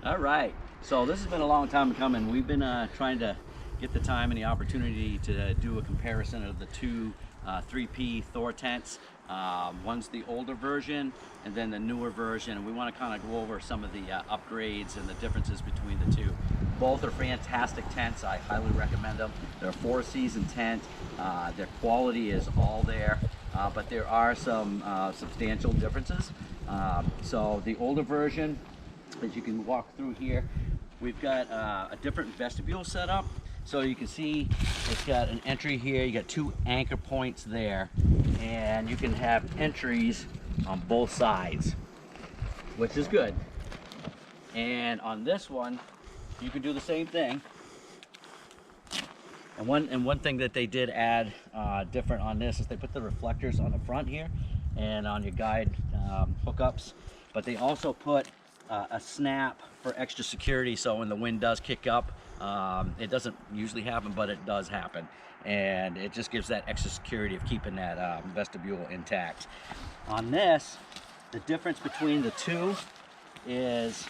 All right. So this has been a long time coming. We've been trying to get the time and the opportunity to do a comparison of the two 3P Thor tents. One's the older version and then the newer version. And we want to kind of go over some of the upgrades and the differences between the two. Both are fantastic tents. I highly recommend them. They're a 4-season tent. Their quality is all there, but there are some substantial differences. So the older version, as you can walk through here, we've got a different vestibule setup. So you can see it's got an entry here, you got 2 anchor points there, and you can have entries on both sides, which is good. And on this one, you can do the same thing. And one thing that they did add different on this is they put the reflectors on the front here and on your guide hookups, but they also put a snap for extra security, so when the wind does kick up, it doesn't usually happen, but it does happen, and it just gives that extra security of keeping that vestibule intact. On this, the difference between the two is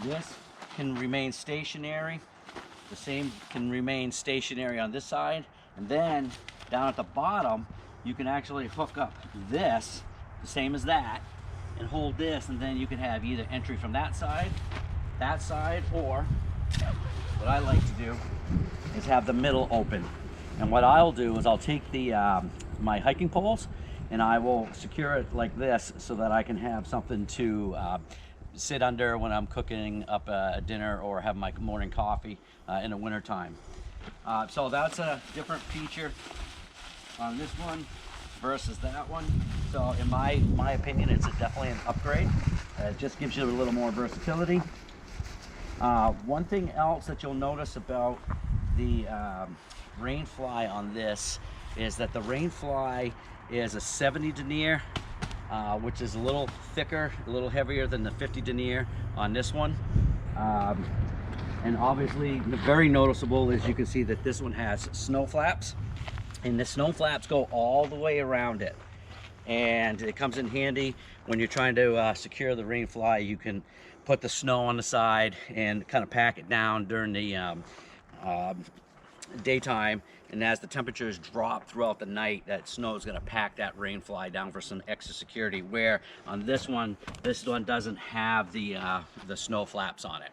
this can remain stationary, the same can remain stationary on this side, and then down at the bottom you can actually hook up this the same as that and hold this, and then you can have either entry from that side, or what I like to do is have the middle open. And what I'll do is I'll take the my hiking poles and I will secure it like this so that I can have something to sit under when I'm cooking up a dinner or have my morning coffee in the winter time. So that's a different feature on this one versus that one. So in my opinion, it's definitely an upgrade. It just gives you a little more versatility. One thing else that you'll notice about the rainfly on this is that the rainfly is a 70 denier, which is a little thicker, a little heavier than the 50 denier on this one. And obviously very noticeable is you can see that this one has snow flaps, and the snow flaps go all the way around it, and it comes in handy when you're trying to secure the rainfly. You can put the snow on the side and kind of pack it down during the daytime, and as the temperatures drop throughout the night, that snow is going to pack that rainfly down for some extra security, where on this one doesn't have the snow flaps on it.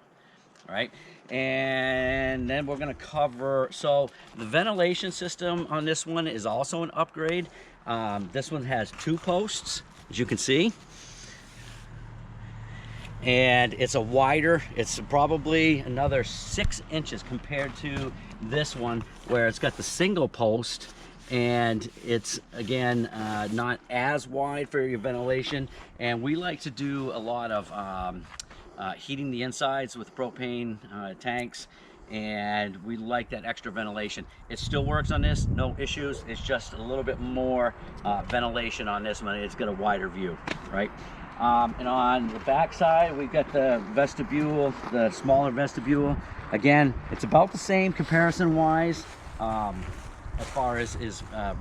All right, and then we're going to cover, so the ventilation system on this one is also an upgrade. This one has 2 posts, as you can see, and it's a wider, it's probably another 6 inches compared to this one where it's got the single post, and it's again not as wide for your ventilation. And we like to do a lot of heating the insides with propane tanks, and we like that extra ventilation. It still works on this, no issues. It's just a little bit more ventilation on this one. It's got a wider view, right? And on the back side, we've got the vestibule, the smaller vestibule. Again, it's about the same comparison wise as far as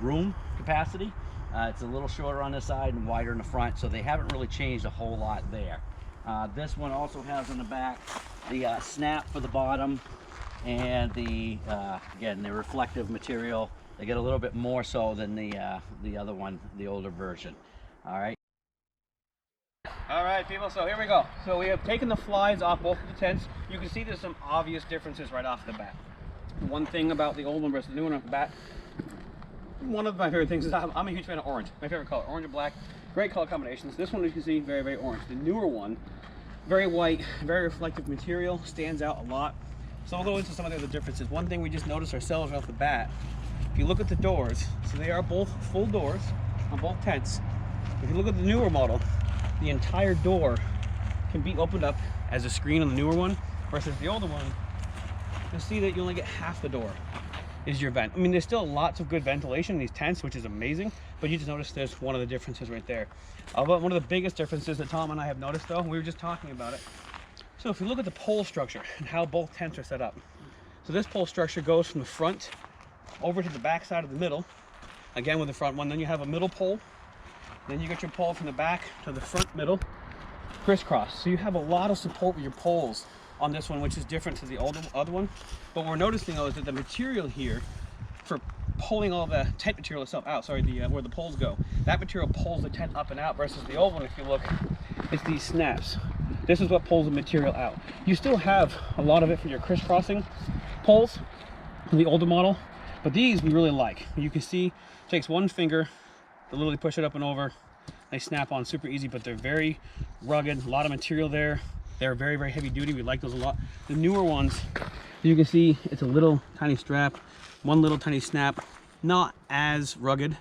room capacity. It's a little shorter on this side and wider in the front, so they haven't really changed a whole lot there. This one also has on the back the snap for the bottom, and the again, the reflective material. They get a little bit more so than the other one, the older version. All right, people, so here we go. So we have taken the flies off both of the tents. You can see there's some obvious differences right off the bat. One thing about the old one versus the new one off the bat, one of my favorite things is I'm a huge fan of orange. My favorite color, orange and black. Great color combinations. This one, you can see, very, very orange. The newer one, very white, very reflective material, stands out a lot. So we'll go into some of the other differences. One thing we just noticed ourselves right off the bat, if you look at the doors, so they are both full doors on both tents. If you look at the newer model, the entire door can be opened up as a screen on the newer one, versus the older one, you'll see that you only get half the door is your vent. I mean, there's still lots of good ventilation in these tents, which is amazing, but you just notice there's one of the differences right there. But one of the biggest differences that Tom and I have noticed, though, we were just talking about it. So if you look at the pole structure and how both tents are set up, so this pole structure goes from the front over to the back side of the middle, again with the front one, then you have a middle pole, then you get your pole from the back to the front middle, crisscross. So you have a lot of support with your poles on this one, which is different to the other one. But what we're noticing though is that the material here for pulling all the tent material itself out, sorry, where the poles go, that material pulls the tent up and out, versus the old one, if you look, it's these snaps. This is what pulls the material out. You still have a lot of it for your crisscrossing poles in the older model, but these we really like. You can see it takes one finger to literally push it up and over. They snap on super easy, but they're very rugged, a lot of material there. They're very, very heavy duty. We like those a lot. The newer ones, you can see it's a little tiny strap, one little tiny snap, not as rugged.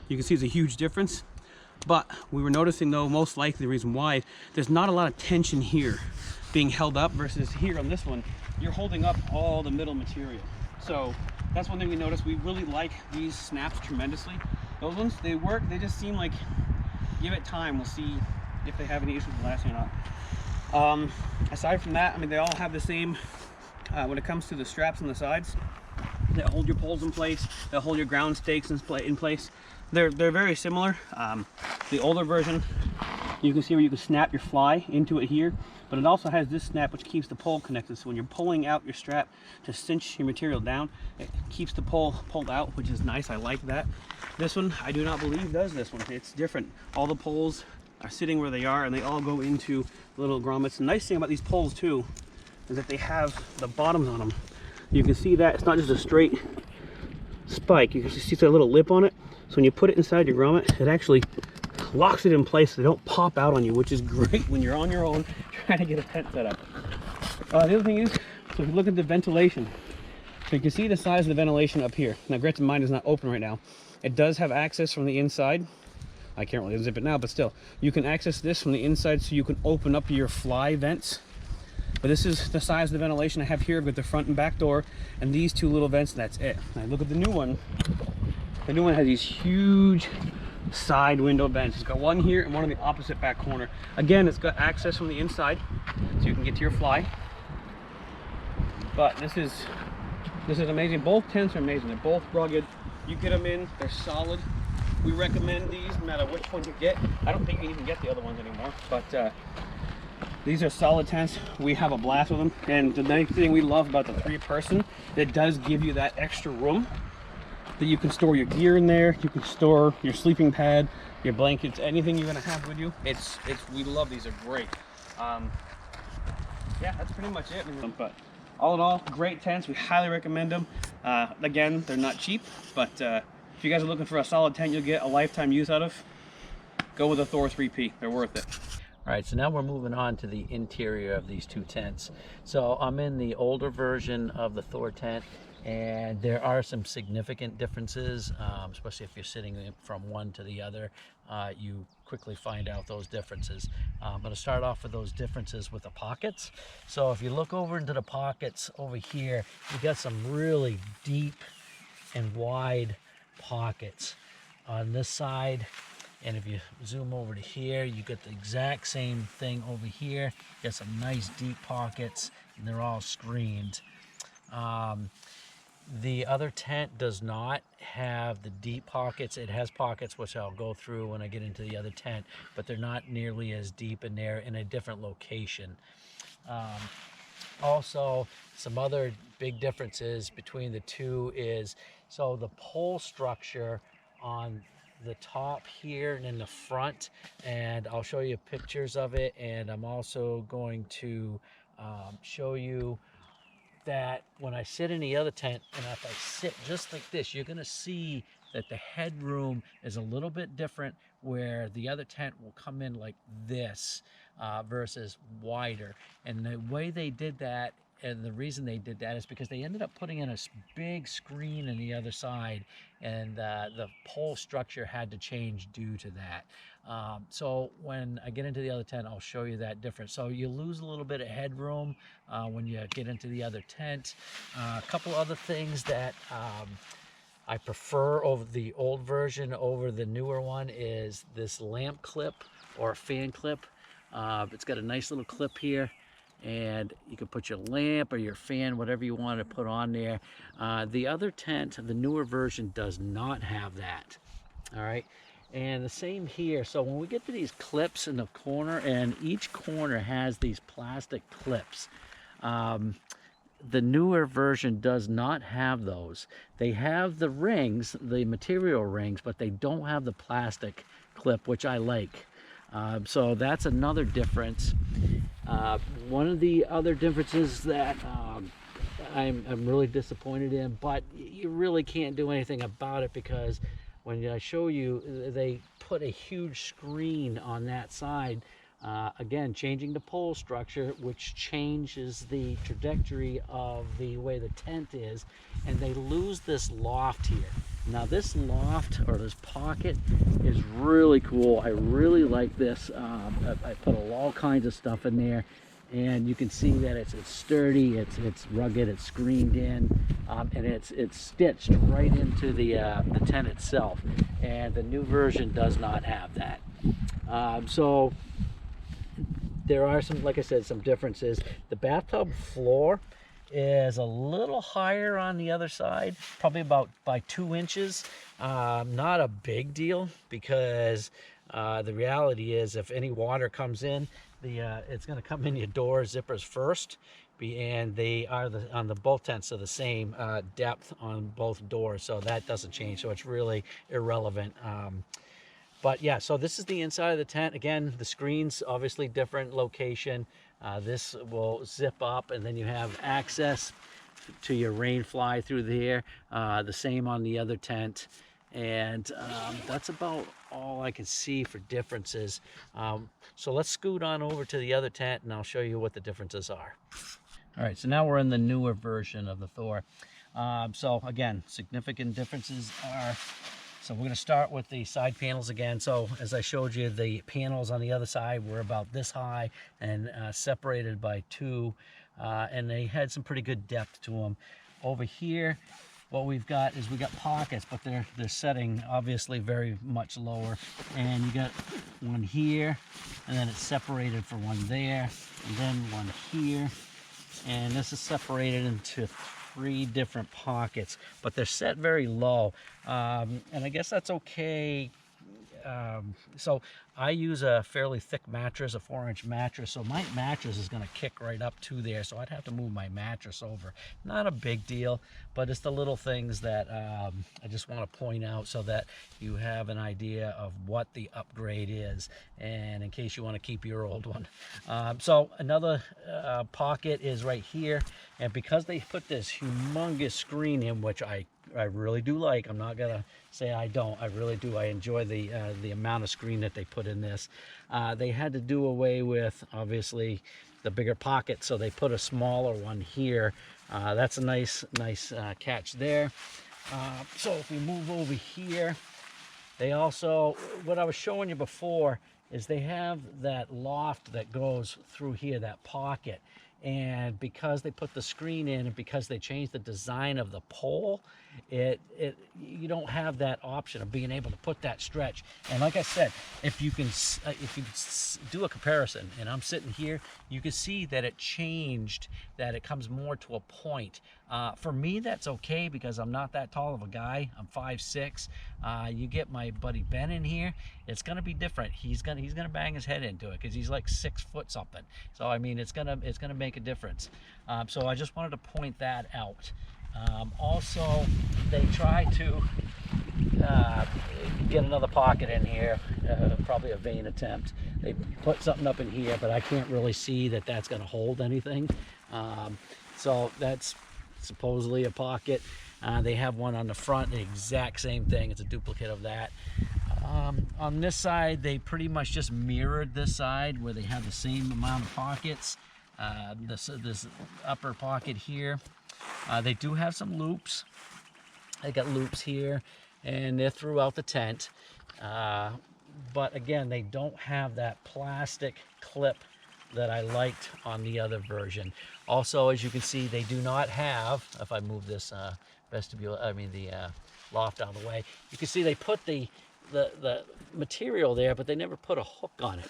You can see it's a huge difference. But we were noticing though, most likely the reason why, there's not a lot of tension here being held up, versus here on this one, you're holding up all the middle material. So that's one thing we noticed. We really like these snaps tremendously. Those ones, they work, they just seem like, give it time, we'll see if they have any issues with lasting or not. Aside from that, I mean, they all have the same, when it comes to the straps on the sides, that hold your poles in place, they'll hold your ground stakes in place. They're very similar. The older version, you can see where you can snap your fly into it here, but it also has this snap which keeps the pole connected. So when you're pulling out your strap to cinch your material down, it keeps the pole pulled out, which is nice. I like that. This one, I do not believe does this one. It's different. All the poles are sitting where they are, and they all go into little grommets. The nice thing about these poles too is that they have the bottoms on them. You can see that it's not just a straight spike. You can see a little lip on it. So when you put it inside your grommet, it actually locks it in place so they don't pop out on you, which is great when you're on your own trying to get a tent set up. The other thing is, so if you look at the ventilation, so you can see the size of the ventilation up here. Now granted, mine is not open right now. It does have access from the inside. I can't really unzip it now, but still, you can access this from the inside, so you can open up your fly vents. But this is the size of the ventilation I have here with the front and back door and these two little vents, and that's it. Now look at the new one. The new one has these huge side window vents. It's got one here and one on the opposite back corner. Again, it's got access from the inside, so you can get to your fly. But this is amazing. Both tents are amazing. They're both rugged. You get them in, they're solid. We recommend these no matter which one you get. I don't think you can even get the other ones anymore, but these are solid tents. We have a blast with them. And the nice thing we love about the 3-person, it does give you that extra room that you can store your gear in there. You can store your sleeping pad, your blankets, anything you're gonna have with you. We love these. Are great. Yeah, that's pretty much it. But all in all, great tents. We highly recommend them. Again, they're not cheap, but if you guys are looking for a solid tent you'll get a lifetime use out of, go with the Thor 3P. They're worth it. All right, so now we're moving on to the interior of these two tents. So I'm in the older version of the Thor tent, and there are some significant differences, especially if you're sitting from one to the other. You quickly find out those differences. I'm going to start off with those differences with the pockets. So if you look over into the pockets over here, you got some really deep and wide pockets on this side. And if you zoom over to here, you get the exact same thing over here. You got some nice deep pockets, and they're all screened. The other tent does not have the deep pockets. It has pockets, which I'll go through when I get into the other tent, but they're not nearly as deep, and they're in a different location. Also, some other big differences between the two is, so the pole structure on the top here and in the front, and I'll show you pictures of it, and I'm also going to show you that when I sit in the other tent, and if I sit just like this, you're gonna see that the headroom is a little bit different, where the other tent will come in like this versus wider. And the way they did that, and the reason they did that, is because they ended up putting in a big screen on the other side, and the pole structure had to change due to that. So when I get into the other tent, I'll show you that difference. So you lose a little bit of headroom when you get into the other tent. A couple other things that I prefer over the old version over the newer one is this lamp clip or fan clip. It's got a nice little clip here, and you can put your lamp or your fan, whatever you want to put on there. The other tent, the newer version, does not have that. All right. And the same here. So when we get to these clips in the corner, and each corner has these plastic clips, the newer version does not have those. They have the rings, the material rings, but they don't have the plastic clip, which I like. So that's another difference. One of the other differences that I'm really disappointed in, but you really can't do anything about it, because when I show you, they put a huge screen on that side, again changing the pole structure, which changes the trajectory of the way the tent is, and they lose this loft here. Now this loft, or this pocket, is really cool. I really like this. I put all kinds of stuff in there, and you can see that it's sturdy, it's rugged, it's screened in, and it's stitched right into the tent itself. And the new version does not have that. So there are some, like I said, some differences. The bathtub floor is a little higher on the other side, probably about by 2 inches. Not a big deal, because the reality is, if any water comes in, it's going to come in your door zippers first, and they are on the both tents are the same depth on both doors, so that doesn't change. So it's really irrelevant. But yeah, so this is the inside of the tent. Again, the screen's obviously different location. This will zip up, and then you have access to your rainfly through there. The same on the other tent. And that's about all I can see for differences. So let's scoot on over to the other tent, and I'll show you what the differences are. All right, so now we're in the newer version of the Thor. So again, significant differences are, so we're going to start with the side panels again. So as I showed you, the panels on the other side were about this high and separated by 2, and they had some pretty good depth to them. Over here, what we've got is we got pockets, but they're setting obviously very much lower. And you got one here, and then it's separated for one there, and then one here. And this is separated into 3 different pockets, but they're set very low. And I guess that's okay. So I use a fairly thick mattress, a 4-inch mattress, so my mattress is going to kick right up to there, so I'd have to move my mattress over. Not a big deal, but it's the little things that I just want to point out, so that you have an idea of what the upgrade is, and in case you want to keep your old one. So another pocket is right here, and because they put this humongous screen in, which I really do like, I'm not gonna say I don't, I really do. I enjoy the amount of screen that they put in this. They had to do away with, obviously, the bigger pocket, so they put a smaller one here. That's a nice catch there. So if we move over here, they also, what I was showing you before, is they have that loft that goes through here, that pocket. And because they put the screen in, and because they changed the design of the pole, you don't have that option of being able to put that stretch. And like I said, if you can do a comparison, and I'm sitting here, you can see that it changed, that it comes more to a point. For me, that's okay, because I'm not that tall of a guy. I'm 5'6". You get my buddy Ben in here, it's gonna be different. He's gonna bang his head into it, because he's like 6 foot something. So I mean, it's gonna make a difference. So I just wanted to point that out. Also, they try to get another pocket in here, probably a vain attempt. They put something up in here, but I can't really see that that's going to hold anything. So that's supposedly a pocket. They have one on the front, the exact same thing. It's a duplicate of that. On this side, they pretty much just mirrored this side, where they have the same amount of pockets. This upper pocket here, they do have some loops. They got loops here, and they're throughout the tent. But again, they don't have that plastic clip that I liked on the other version. Also, as you can see, they do not have, if I move this vestibule, the loft out of the way, you can see they put the material there, but they never put a hook on it.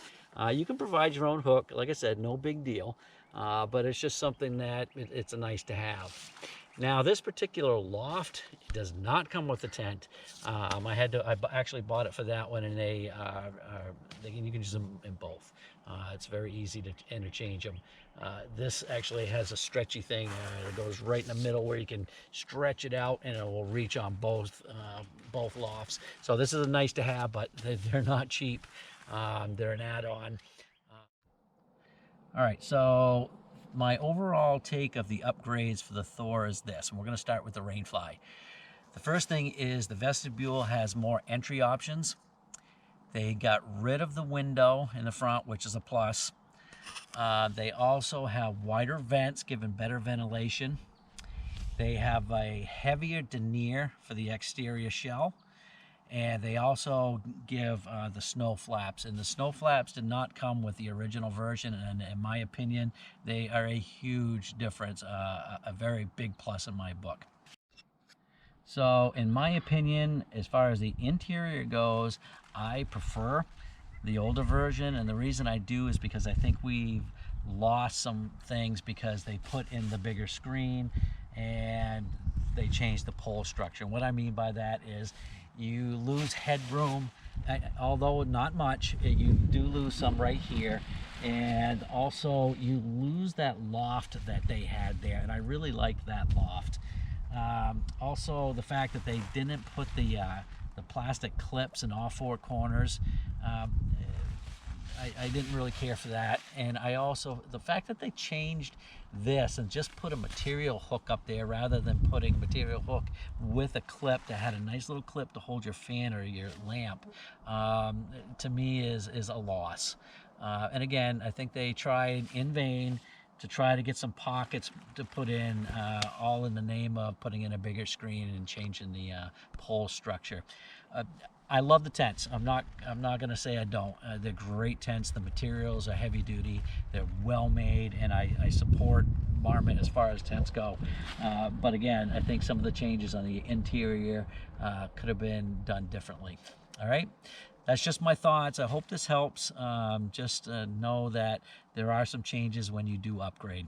You can provide your own hook, like I said, no big deal, but it's just something that it's a nice to have. Now this particular loft does not come with the tent. I actually bought it for that one, and you can use them in both. It's very easy to interchange them. This actually has a stretchy thing that goes right in the middle where you can stretch it out, and it will reach on both lofts. So this is a nice to have, but they're not cheap. They're an add-on. All right, so my overall take of the upgrades for the Thor is this, and we're going to start with the rainfly. The first thing is the vestibule has more entry options. They got rid of the window in the front, which is a plus. They also have wider vents, giving better ventilation. They have a heavier denier for the exterior shell. And they also give the snow flaps, and the snow flaps did not come with the original version, and in my opinion they are a huge difference, a very big plus in my book. So in my opinion, as far as the interior goes, I prefer the older version, and the reason I do is because I think we've lost some things because they put in the bigger screen and they changed the pole structure. And what I mean by that is you lose headroom, although not much. You do lose some right here, and also you lose that loft that they had there, and I really like that loft. Also the fact that they didn't put the plastic clips in all four corners, I didn't really care for that. And I also, the fact that they changed this and just put a material hook up there rather than putting a material hook with a clip that had a nice little clip to hold your fan or your lamp, to me is a loss. And again, I think they tried in vain to try to get some pockets to put in, all in the name of putting in a bigger screen and changing the pole structure. I love the tents. I'm not going to say I don't. They're great tents. The materials are heavy duty. They're well made, and I support Marmot as far as tents go. But again, I think some of the changes on the interior could have been done differently. All right. That's just my thoughts. I hope this helps. Just know that there are some changes when you do upgrade.